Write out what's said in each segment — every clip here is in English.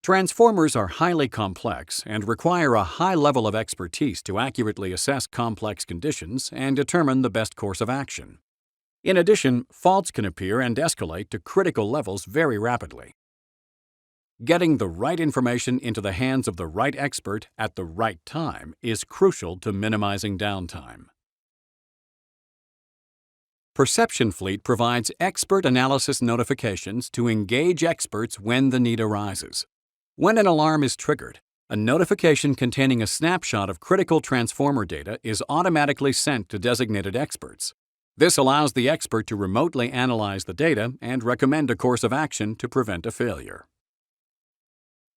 Transformers are highly complex and require a high level of expertise to accurately assess complex conditions and determine the best course of action. In addition, faults can appear and escalate to critical levels very rapidly. Getting the right information into the hands of the right expert at the right time is crucial to minimizing downtime. Perception Fleet provides expert analysis notifications to engage experts when the need arises. When an alarm is triggered, a notification containing a snapshot of critical transformer data is automatically sent to designated experts. This allows the expert to remotely analyze the data and recommend a course of action to prevent a failure.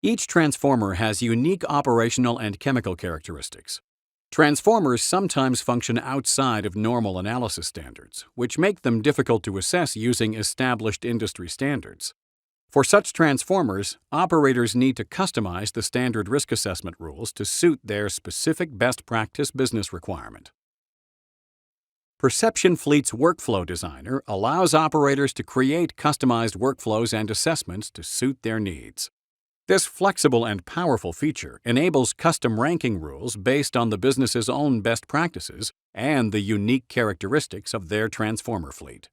Each transformer has unique operational and chemical characteristics. Transformers sometimes function outside of normal analysis standards, which make them difficult to assess using established industry standards. For such transformers, operators need to customize the standard risk assessment rules to suit their specific best practice business requirement. Perception Fleet's Workflow Designer allows operators to create customized workflows and assessments to suit their needs. This flexible and powerful feature enables custom ranking rules based on the business's own best practices and the unique characteristics of their transformer fleet.